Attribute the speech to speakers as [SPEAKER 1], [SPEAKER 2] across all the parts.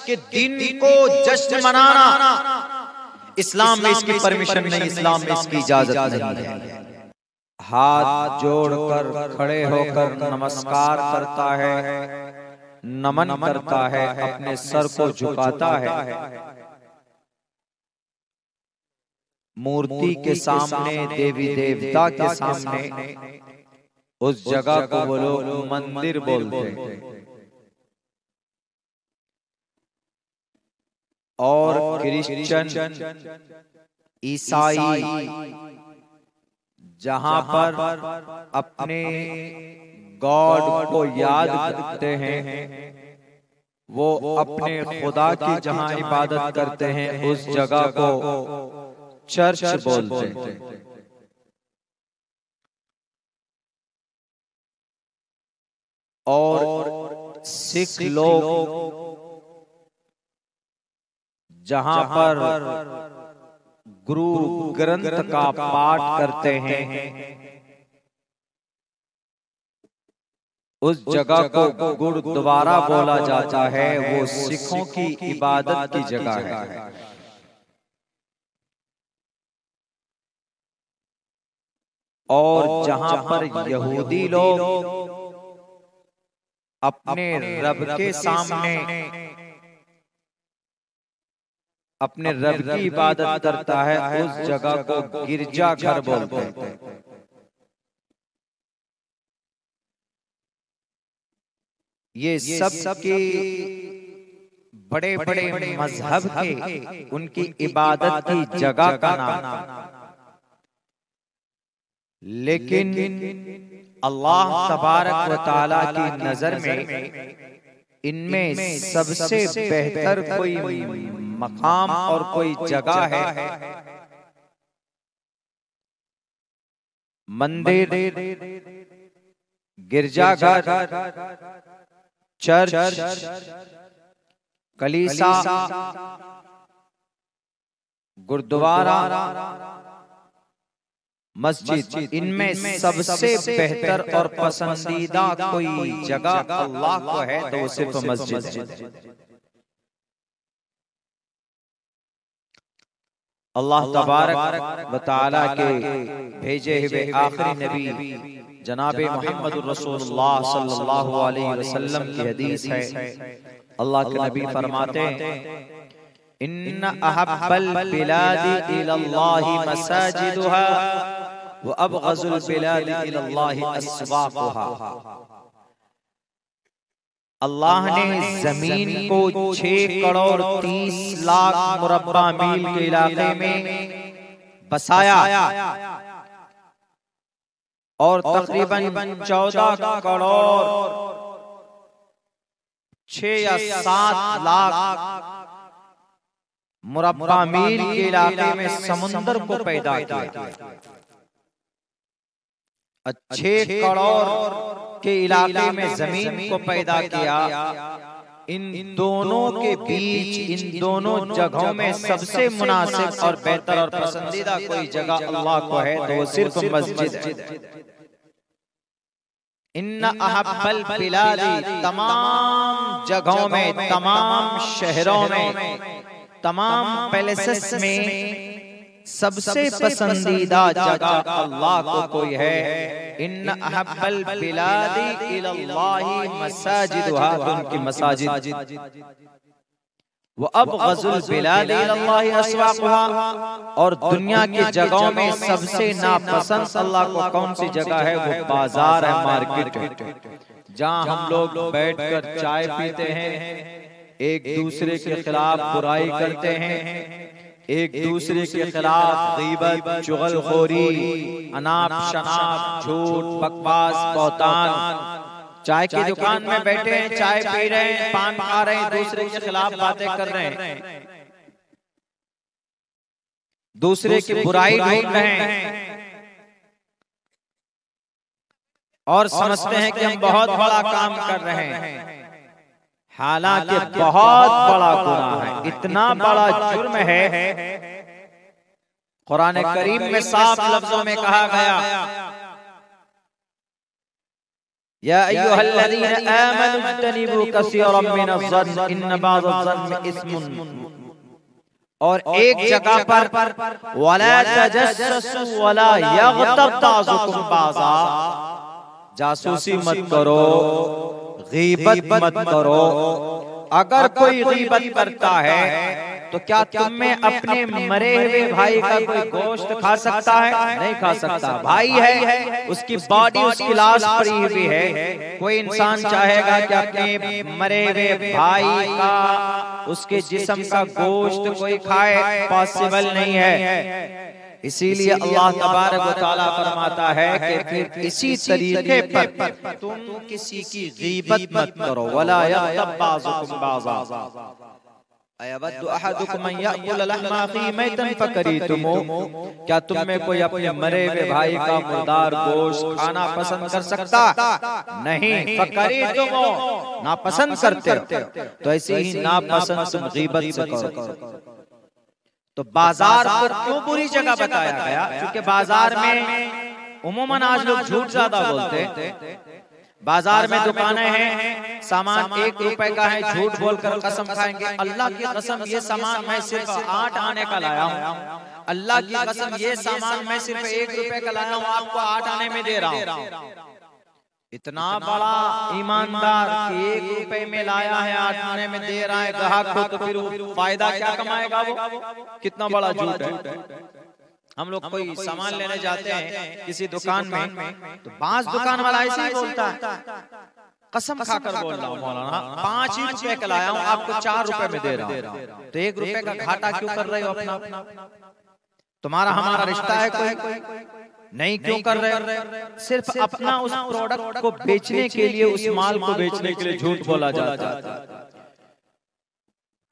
[SPEAKER 1] कि दिन को जश्न मनाना इस्लाम में इसकी परमिशन नहीं, इस्लाम में इसकी इजाजत नहीं है। हाथ जोड़कर खड़े होकर नमस्कार करता है, नमन करता है, अपने सर को झुकाता है। मूर्ति के सामने, देवी देवता के सामने, उस जगह को वो लोग मंदिर बोलते हैं। और क्रिश्चियन, ईसाई जहां पर अपने गॉड को याद करते हैं, वो अपने खुदा की जहां इबादत करते हैं, उस जगह को चर्च बोलते हैं। और सिख लोग जहां पर गुरु ग्रंथ का पाठ करते हैं, उस जगह को गुरुद्वारा बोला जाता है। वो सिखों की इबादत की जगह है। और जहां पर यहूदी लोग अपने रब के सामने अपने रब की इबादत करता है, उस जगह को गिरजाघर बोलते हैं। ये सब के बड़े बड़े मजहब के उनकी इबादत की जगह का नाम, लेकिन अल्लाह तबारक व तआला की नजर में इनमें सबसे बेहतर कोई मकाम और कोई जगह है मंदिर, गिरजाघर, चर्च, कलीसा, गुरुद्वारा, मस्जिद। इनमें सबसे बेहतर और पसंदीदा कोई जगह अल्लाह को है तो वो सिर्फ मस्जिद है। अल्लाह तबारक व तआला के भेजे हुए आखिरी नबी जनाबे मोहम्मद रसूलुल्लाह सल्लल्लाहु अलैहि वसल्लम की हदीस है। अल्लाह के नबी फरमाते हैं, इन्ना अहब्बल बिलादी इलल्लाहि मसाजिदुहा व अबग़ज़ुल बिलादी इलल्लाहि अस्वाक़ुहा। अल्लाह ने जमीन को 6 करोड़ 30 लाख मुरब्बा मील के इलाके में बसाया और तकरीबन 14 करोड़ 6 या 7 लाख मुरब्बा मील के इलाके में समुंदर को पैदा किया। 6 करोड़ के इलाके में जमीन को पैदा किया। इन दोनों के बीच, इन दोनों जगहों में सबसे मुनासिब और बेहतर और पसंदीदा कोई जगह अल्लाह को है तो वो सिर्फ मस्जिद है। इन्ना अहब्बल बिलादी, तमाम जगहों में, तमाम शहरों में, तमाम पैलेसेस में सबसे पसंदीदा जगह अल्लाह को कोई है। इन्ना अहब्बल बिलादी इलल्लाहि मसाजिदुहा, उनकी मसाजिद। व अबग़ज़ुल बिलादी इलल्लाहि अस्वाक़ुहा, और दुनिया की जगहों में सबसे नापसंद अल्लाह को कौन सी जगह है? वो बाजार है, मार्केट है, जहाँ हम लोग बैठकर चाय पीते हैं, एक दूसरे के खिलाफ बुराई करते हैं, एक दूसरे के खिलाफ गीबत, चुगलखोरी, अनाप शनाप, झूठ, बकवास, बहतान। चाय की दुकान में बैठे हैं, चाय पी रहे हैं, पान खा रहे हैं, दूसरे के खिलाफ बातें कर रहे हैं, दूसरे की बुराई ढूंढ रहे हैं और समझते हैं कि हम बहुत बड़ा काम कर रहे हैं। हालांकि बहुत बड़ा गुनाह है, इतना बड़ा जुर्म है। कुरान करीम में साफ लफ्जों में कहा गया, या अय्युहल्लज़ीना आमनू इज्तनिबू कसीरम मिनज़-ज़न्न इन्न बअज़-ज़न्न इस्मुन। और एक जगह पर वला तजस्ससू वला यग़तब बाज़ुकुम बाज़ा, जासूसी मत करो, गीबत मत करो। अगर कोई गीबत करता है तो क्या तुम में अपने मरे हुए भाई का कोई गोश्त खा सकता है? नहीं खा सकता। भाई है, उसकी बॉडी, उसकी लाश पड़ी हुई है। कोई इंसान चाहेगा कि अपने मरे हुए भाई का, उसके जिस्म का गोश्त कोई खाए? पॉसिबल नहीं है। इसीलिए अल्लाह तबारक व तआला फरमाता है कि फिर इसी तरीके पर तुम किसी की गीबत मत करो। वला यग़तब बाज़ुकुम बाज़ा अयवद्दु अहदुकुम अन याकुल लहमा अखीहि मैतन फकरीतुमूह। क्या तुम में कोई अपने मरे हुए भाई का मुर्दार गोश्त खाना पसंद कर सकता? नहीं। फकरीतुमूह, नापसंद करते हो। तो ऐसे ही नापसंद तुम गीबत से करो। तो बाजार को क्यों बुरी जगह बताया गया? क्योंकि बाजार में उम्मन आज लोग झूठ ज्यादा बोलते हैं। बाजार में दुकानें हैं, सामान 1 रुपए का है, झूठ बोलकर कसम खाएंगे, अल्लाह की कसम ये सामान मैं सिर्फ 8 आने का लाया हूँ, अल्लाह की कसम ये सामान मैं सिर्फ 1 रुपए का लाया हूँ, आपको 8 आने में दे रहा हूँ। इतना बड़ा ईमानदार कि 1 रुपए में लाया है, 8 आने में दे रहा है ग्राहक को, तो फिर वो फायदा क्या कमाएगा? वो कितना बड़ा झूठ है। हम लोग कोई सामान लेने जाते हैं किसी दुकान में, तो बास दुकान वाला ऐसे ही बोलता है, कसम खाकर बोल रहा हूँ मौलाना 5 ही रुपए का लाया हूँ, आपको 4 रुपए में दे रहा हूँ। तो 1 रुपए का घाटा क्यों कर रहे हो अपना? तुम्हारा हमारा रिश्ता है कोई? नहीं। क्यों कर रहे हो? सिर्फ अपना उस प्रोडक्ट को बेचने के लिए, उस माल को बेचने के लिए झूठ बोला जाता है।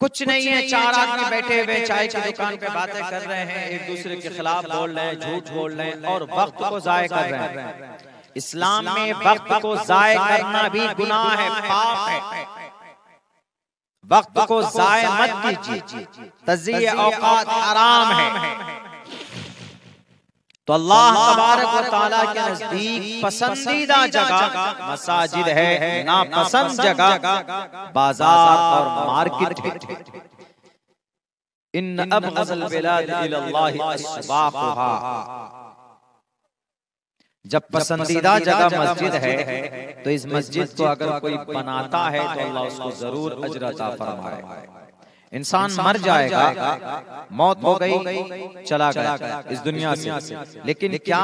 [SPEAKER 1] कुछ नहीं है, 4 आदमी बैठे हुए चाय की दुकान पे बातें कर रहे हैं, एक दूसरे के खिलाफ बोल रहे हैं, झूठ बोल रहे हैं और वक्त को जाया कर रहे हैं। इस्लाम में वक्त को जाया करना भी गुनाह है, पाप है। वक्त को जाया मत कीजिए, तज़य्य औकात हराम है। तो अल्लाह तबारक व तआला के नजदीक पसंदीदा जगह मसाजिद है, नापसंद जगह बाजार और मार्केट है। इन्न अबग़ज़ल बिलाद इलल्लाहि अस्वाक़ुहा। जब पसंदीदा जगह मस्जिद है तो इस मस्जिद को अगर कोई बनाता है तो अल्लाह उसको जरूर अजर अता फरमाएगा। इंसान मर जाएगा, मौत हो गई, चला गया इस दुनिया से, लेकिन क्या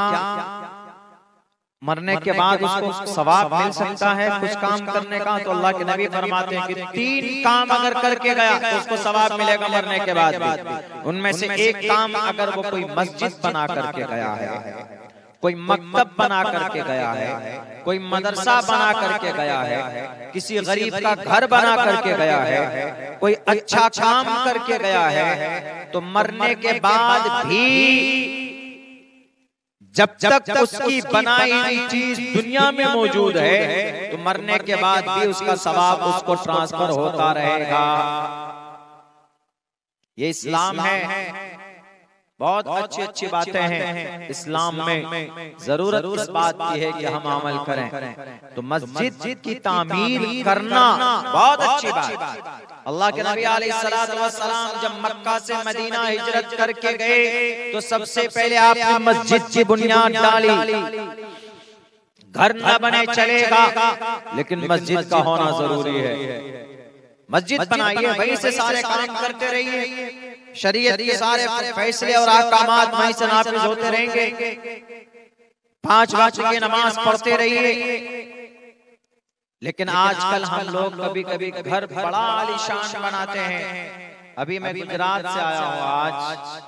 [SPEAKER 1] मरने के बाद उसको सवाब मिल सकता है कुछ काम करने का? तो अल्लाह के नबी फरमाते हैं कि 3 काम अगर करके गया तो उसको सवाब मिलेगा मरने के बाद भी। उनमें से एक काम अगर वो कोई मस्जिद बना करके गया है, कोई मकतब बना करके गया है, कोई मदरसा बना करके गया है, किसी गरीब का घर बना करके गया है, कोई अच्छा काम करके गया है, तो मरने के बाद भी जब तक उसकी बनाई हुई चीज दुनिया में मौजूद है तो मरने के बाद भी उसका सवाब उसको ट्रांसफर होता रहेगा। ये इस्लाम है। बहुत अच्छी अच्छी बातें हैं इस्लाम में, जरूरत इस बात की है कि हम अमल करें। तो मस्जिद की तामीर करना बहुत अच्छी बात। अल्लाह के नबी अलैहिस्सलातु वस्सलाम जब मक्का से मदीना हिजरत करके गए तो सबसे पहले आपने मस्जिद की बुनियाद डाली। घर न बने चलेगा, लेकिन मस्जिद का होना जरूरी है। मस्जिद बनाइए, वहीं से सारे काम करते रहिए, शरीयत के सारे फैसले और अहकामात वहीं से नाफिज होते रहेंगे, 5 वक्त की नमाज पढ़ते रहिए। लेकिन आजकल हम लोग कभी कभी घर बड़ा आलीशान बनाते हैं। अभी मैं गुजरात से आया हूँ, आज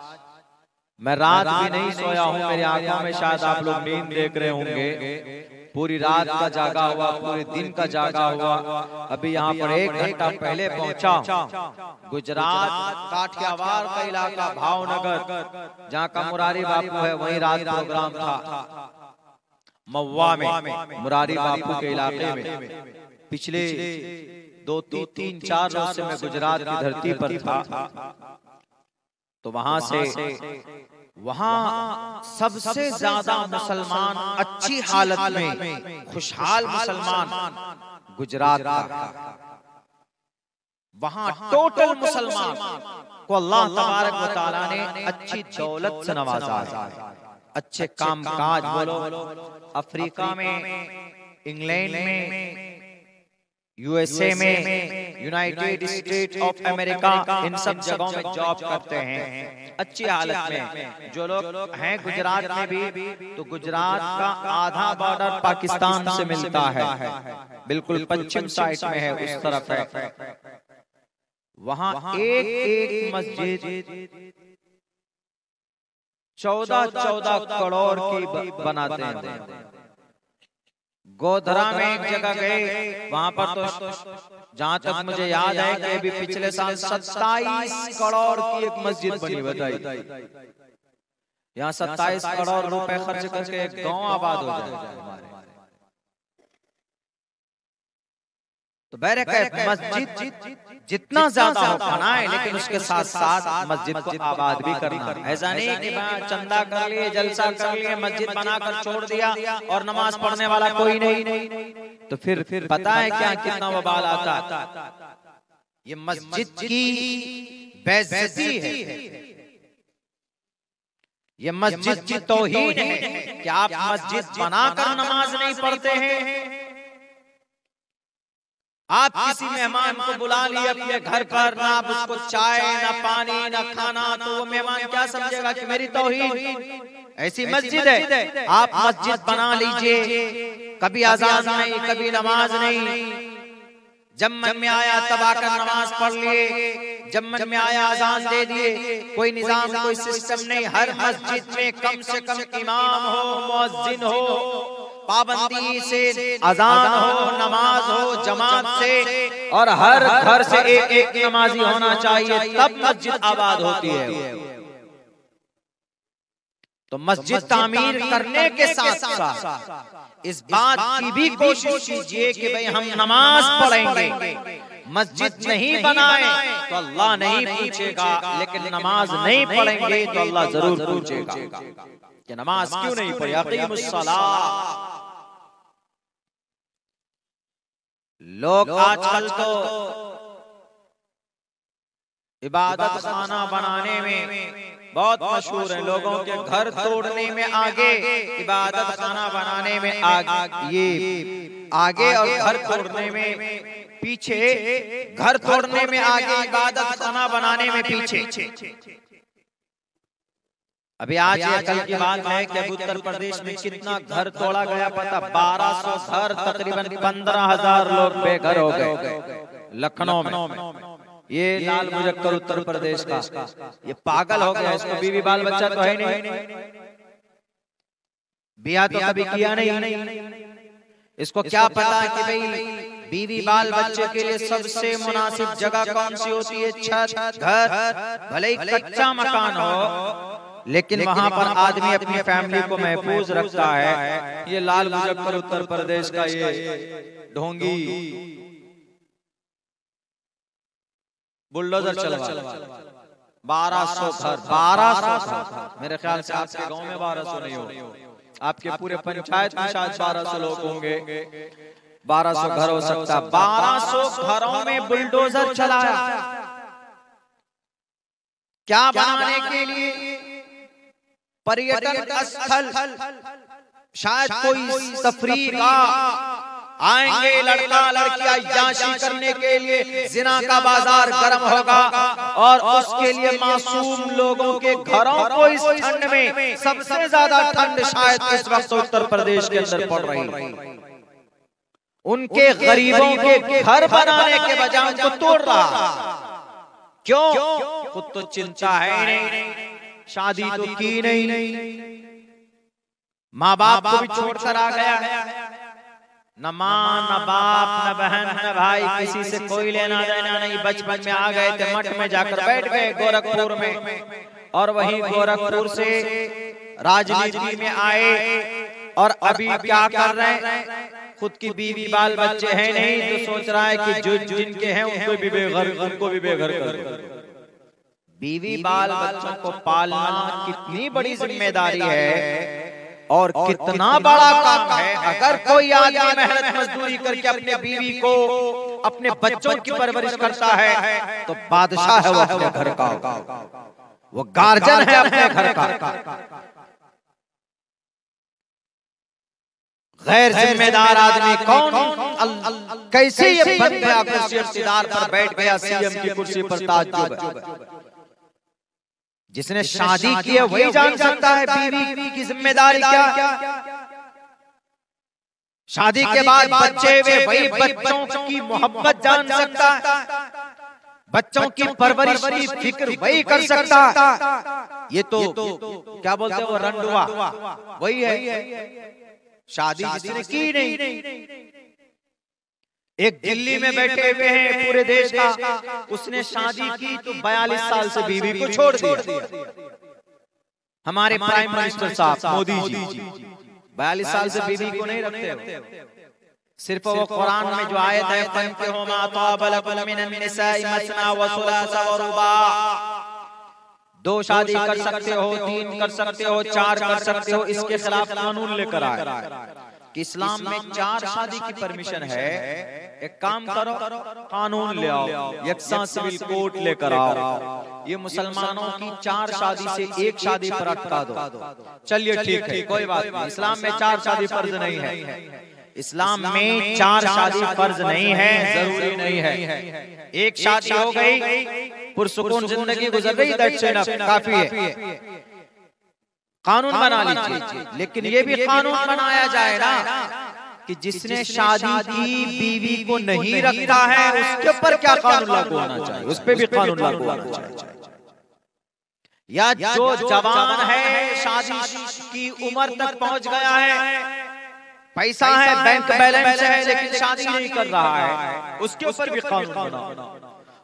[SPEAKER 1] मैं रात भी नहीं सोया हूँ, मेरी आंखों में शायद आप लोग नींद देख रहे होंगे। पूरी रात का जागा हुआ, पूरे दिन का जागा हुआ। अभी यहाँ पर 1 घंटा पहले पहुंचा। गुजरात काठियावाड़ का इलाका भावनगर, जहाँ का मुरारी बापू है, वहीं रात प्रोग्राम था। महुआ में मुरारी बापू के इलाके में पिछले 2-3-4 रोज से मैं गुजरात की धरती पर था। तो वहां से वहां सबसे ज्यादा मुसलमान अच्छी हालत में खुशहाल मुसलमान गुजरात का। वहां टोटल मुसलमान को अल्लाह तबारक व तआला ने अच्छी दौलत से नवाजा है, अच्छे काम काज। बोलो अफ्रीका में, इंग्लैंड में, यूएसए में, यूनाइटेड स्टेट ऑफ अमेरिका, इन सब जगहों में जॉब करते हैं अच्छी हालत में। जो लोग हैं गुजरात में भी, तो गुजरात का आधा बॉर्डर पाकिस्तान से मिलता है, बिल्कुल पश्चिम साइड में है, उस तरफ है। वहां एक एक मस्जिद 14-14 करोड़ की बनाते हैं। गोधरा में एक जगह गए, वहां पर तो जहां तक मुझे याद है कि अभी पिछले साल 27 करोड़ की एक मस्जिद बनी। बताइए, यहाँ 27 करोड़ रुपए खर्च करके एक गांव आबाद हो जाए। तो बहरकैफ मस्जिद जितना ज्यादा हो बनाए, लेकिन उसके साथ साथ मस्जिद को आबाद भी करना। ऐसा नहीं कि चंदा कर लिए, जलसा कर लिए, मस्जिद बनाकर छोड़ दिया और नमाज पढ़ने वाला कोई नहीं, तो फिर पता है क्या कितना वबाल आता। ये मस्जिद की बेइज्जती है, ये मस्जिद की तौहीन है कि आप मस्जिद बनाकर नमाज नहीं पढ़ते हैं। आप किसी मेहमान को बुला लिए अपने घर पर, ना आप उसको चाय, ना पानी, ना खाना, तो वो मेहमान क्या समझेगा कि मेरी तौहीन। ऐसी मस्जिद है, आप मस्जिद बना लीजिए, कभी अज़ान नहीं, कभी नमाज नहीं, जब मन में आया तब आकर नमाज पढ़ लिए, जब मन में आया अज़ान दे दिए, कोई निजाम, कोई सिस्टम नहीं। हर मस्जिद में कम से कम इमाम हो, मुअज्जिन हो, पाबंदी से अजान हो, नमाज हो जमात से, और हर घर से एक एक नमाजी होना चाहिए, तब मस्जिद आबाद होती है। तो मस्जिद तामीर करने के साथ साथ इस बात की भी कोशिश कीजिए कि भाई हम नमाज पढ़ेंगे। मस्जिद नहीं बनाए तो अल्लाह नहीं पूछेगा, लेकिन नमाज नहीं पढ़ेंगे तो अल्लाह जरूर पूछेगा कि नमाज क्यों नहीं पढ़ी। अक़ीमुस्सलाह। लोग आजकल तो इबादत खाना बनाने में बहुत मशहूर है, लोगों के घर तोड़ने में आगे, इबादत खाना बनाने में आगे, ये आगे, और घर तोड़ने में पीछे। घर तोड़ने में आगे, इबादत खाना बनाने में पीछे। अभी आज या कल की बात है कि उत्तर प्रदेश में कितना घर तोड़ा गया पता, 1200 घर, तकरीबन 15,000 लोग बेघर हो गए लखनऊ में। ये लाल मुजक्कर उत्तर प्रदेश का, ये पागल हो गया। इसको बीवी बाल बच्चा तो है नहीं, ब्याह तो कभी किया नहीं। इसको क्या पता कि भाई बीवी बाल बच्चे के लिए सबसे मुनासिब जगह कौन सी होती है? छत, घर, भले ही कच्चा मकान हो, लेकिन वहां पर आदमी अपनी फैमिली को महफूज रखता है। ये लाल मुजफ्फर उत्तर प्रदेश का ये ढोंगी बुलडोजर चलवा 1200 घर, 1200 घर। मेरे ख्याल से आपके गांव में 1200 नहीं हो, आपके पूरे पंचायत में शायद 1200 लोग होंगे, 1200 घर हो सकता। 1200 घरों में बुलडोजर चलाया, क्या बनाने के लिए? पर्यटन स्थल, शायद कोई तफरीह का, आएंगे लड़का लड़की अय्याशी करने के लिए, जिना का बाजार गर्म होगा, और उसके लिए मासूम लोगों के घरों को इस ठंड में, सबसे ज्यादा ठंड शायद इस वक्त उत्तर प्रदेश के अंदर पड़ रही है, उनके गरीबों के घर बनाने के बजाय उनको तोड़ रहा। क्यों? खुद तो चिंता है नहीं, शादी तो की नहीं, माँ बाप को भी छोड़कर आ गया, न माँ न बाप न बहन न भाई, किसी से कोई लेना देना नहीं। बचपन में आ गए थे, मठ में जाकर बैठ गए गोरखपुर में, और वहीं गोरखपुर से राजनीति में आए, और अभी क्या कर रहे हैं? खुद की बीवी बाल बच्चे हैं नहीं, तो सोच रहा है कि जो जिनके हैं उनको भी बेघर कर। बीवी बाल बच्चों को पालना कितनी बड़ी जिम्मेदारी है और कितना बड़ा काम है। अगर कोई आदमी मेहनत मजदूरी करके अपने बीवी को, अपने बच्चों की परवरिश करता है तो बादशाह है वो अपने घर का, वो गार्जियन है अपने घर का। गैर जिम्मेदार आदमी कौन, कैसे ये बन गया कुर्सी इख्तियार पर बैठ गया, सीएम की कुर्सी पर ताज्जुब। जिसने शादी की है वही जान सकता है बीवी की जिम्मेदारी क्या। शादी के बाद बच्चे हुए वही बच्चों की मोहब्बत जान सकता है, बच्चों की परवरिश की फिक्र वही कर सकता। ये तो क्या बोलते हैं वो रंडुआ वही है। शादी जिसने की नहीं, एक दिल्ली में बैठे हुए हैं पूरे देश का, उसने शादी की तो 42 साल से बीवी को छोड़ दिया। हमारे प्राइम मिनिस्टर साहब मोदी जी 42 साल से बीवी को नहीं रखते, सिर्फ वो कुरान में जो आयत है फंकिहू मा ताबा लकुम मिनन निसाई मसना व सुलासा व रुबा, 2 शादी कर सकते हो, 3 कर सकते हो, 4 कर सकते हो, इसके खिलाफ कानून लेकर आए कि इस्लाम में 4 शादी की परमिशन है। एक काम करो, कानून ले आओ, यकसा सिविल कोर्ट लेकर आओ, ये मुसलमानों की 4 शादी से 1 शादी पर अटका दो। चलिए ठीक है, कोई बात नहीं, इस्लाम में 4 शादी फर्ज नहीं है। इस्लाम में 4 शादी फर्ज नहीं है, जरूरी नहीं है। 1 शादी हो गई, पुरसुकून जिंदगी गुजर गई, दैट्स इनफ, काफी है। कानून बना लीजिए, लेकिन ये भी कानून बनाया जाए ना कि जिसने शादी की बीवी को नहीं रखता है उसके ऊपर क्या कानून लागू होना चाहिए, उस पर भी कानून लागू होना चाहिए। या जो जवान है, शादी की उम्र तक पहुंच गया है, पैसा है, बैंक बैलेंस है, लेकिन शादी नहीं कर रहा है, उसके ऊपर भी कानून बनाओ।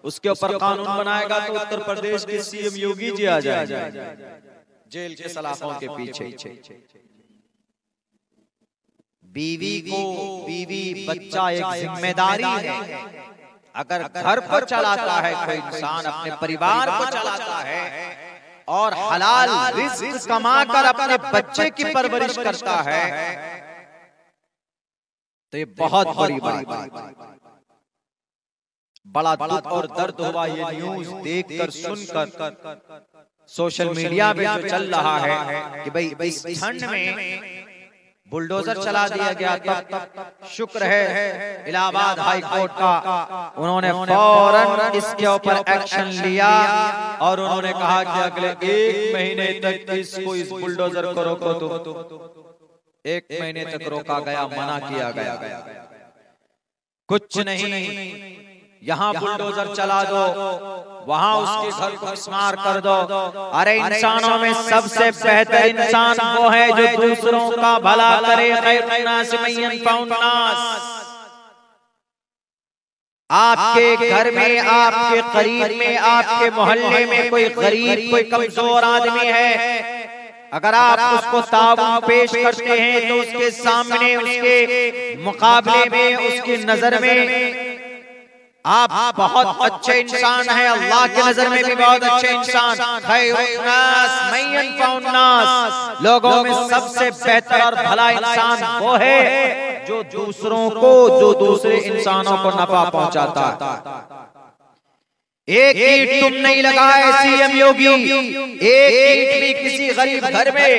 [SPEAKER 1] उसके ऊपर कानून बनाएगा तो उत्तर प्रदेश के सीएम योगी जी आ जाएंगे जेल के सलाखों के पीछे। बीवी बच्चा एक जिम्मेदारी है। अगर घर को चलाता है कोई इंसान, अपने परिवार को चलाता है और हलाल रिज़्क कमाकर अपने बच्चे की परवरिश करता है तो ये बहुत बड़ी बात है। बड़ा दुख और दर्द हुआ ये न्यूज देखकर, सुनकर। सोशल मीडिया पे जो चल रहा है कि भाई इस ठंड में बुलडोजर चला दिया गया, तब शुक्र है इलाहाबाद हाई कोर्ट का, उन्होंने फौरन इसके ऊपर एक्शन लिया और उन्होंने कहा कि अगले 1 महीने तक इसको, इस बुलडोजर को रोको। तो 1 महीने तक रोका गया, मना किया गया, कुछ नहीं, यहाँ बुलडोजर चला दो, वहाँ उसके घर को मिस्मार कर दो। अरे इंसानों में सबसे बेहतर इंसान वो है जो दूसरों का भला करे। खैरुन्नास मन यनफउन नास। आपके घर में, आपके करीब में, आपके मोहल्ले में कोई गरीब, कोई कमजोर आदमी है, अगर आप उसको ताउन पेश करते हैं तो उसके सामने, उसके मुकाबले में, उसकी नजर में आप बहुत अच्छे इंसान हैं, अल्लाह की नजर में भी बहुत अच्छे इंसान। खैरुन्नास मन यनफउन नास, लोगों में सबसे बेहतर और भला इंसान वो है जो दूसरों को, जो दूसरे इंसानों को नफा पहुंचाता है। एक ईंट तुम नहीं लगाए सीएम योगी, एक ईंट भी किसी गरीब घर में,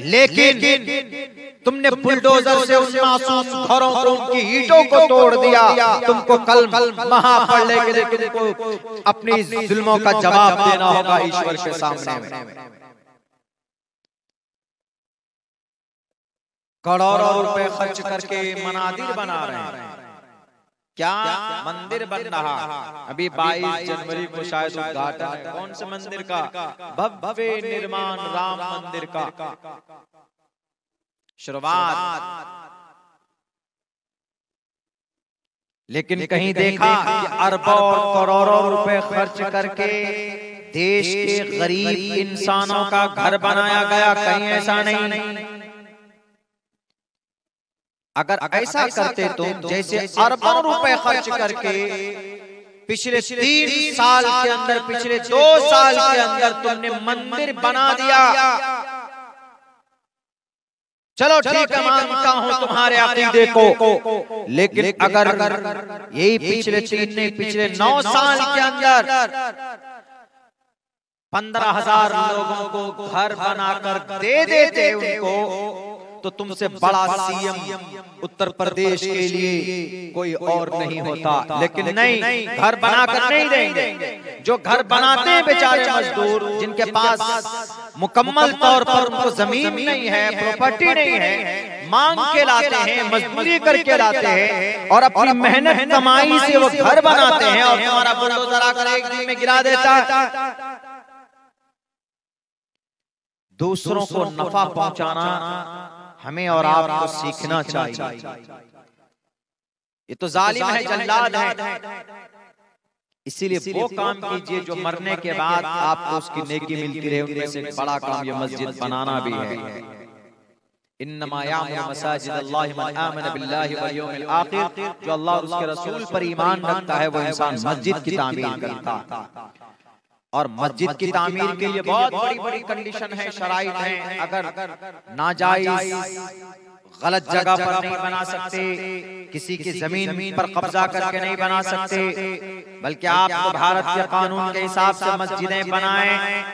[SPEAKER 1] लेकिन तुमने बुलडोजर से उन मासूम घरों को, उनकी ईंटों को तोड़ दिया। तुमको कल महापलड़े के लिए तुमको अपनी जुल्मों का जवाब देना होगा ईश्वर के सामने। करोड़ों रुपए खर्च करके मनादिर बना रहे हैं, क्या मंदिर बन रहा। अभी 22 जनवरी को शायद उद्घाटन है, कौन से मंदिर का? भव्य निर्माण राम मंदिर का शुरुआत। लेकिन कहीं देखा कि अरबों और करोड़ों रुपए खर्च करके देश के गरीब इंसानों का घर बनाया गया? कहीं ऐसा नहीं। अगर ऐसा करते तुम, जैसे अरबों रुपए खर्च करके पिछले 3 साल के अंदर, पिछले 2 साल के अंदर तुमने मंदिर बना दिया। चलो ठीक है, मानता हूं तुम्हारे अकीदे को, लेकिन अगर यही पिछले 9 साल के अंदर 15,000 लोगों को घर बनाकर दे देते उनको, तो तुमसे बड़ा सीएम उत्तर प्रदेश के लिए कोई और नहीं होता। लेकिन नहीं, घर बनाकर नहीं देंगे। जो घर बनाते हैं बेचारे मजदूर, जिनके पास मुकम्मल तौर पर उनको जमीन नहीं है, प्रॉपर्टी नहीं है, मांग के लाते हैं, मजदूरी करके लाते हैं और अपनी मेहनत कमाई से वो घर बनाते हैं, और तुम्हारा बुलडोजर आकर एक दिन में गिरा देता है। दूसरों को नफा पहुंचाना हमें और आपको सीखना चाहिए। ये तो जालिम है, जल्लाद है। इसीलिए वो काम कीजिए जो मरने के बाद आपको उसकी नेकी मिलती रहे। उनमें से एक बड़ा काम ये मस्जिद बनाना भी है। इन्नमा यामुरु मसाजिद अल्लाहि मन आमन बिल्लाहि वल यौमिल आखिर, जो अल्लाह और उसके रसूल पर ईमान रखता है वो इंसान मस्जिद की तामीर करता है। और मस्जिद की तामीर के लिए बहुत बड़ी बड़ी कंडीशन है, शराइत है। अगर नाजायज गलत जगह पर नहीं बना सकते, किसी की जमीन पर कब्जा करके नहीं बना सकते, बल्कि आप तो भारत के कानून के हिसाब से मस्जिदें बनाएं।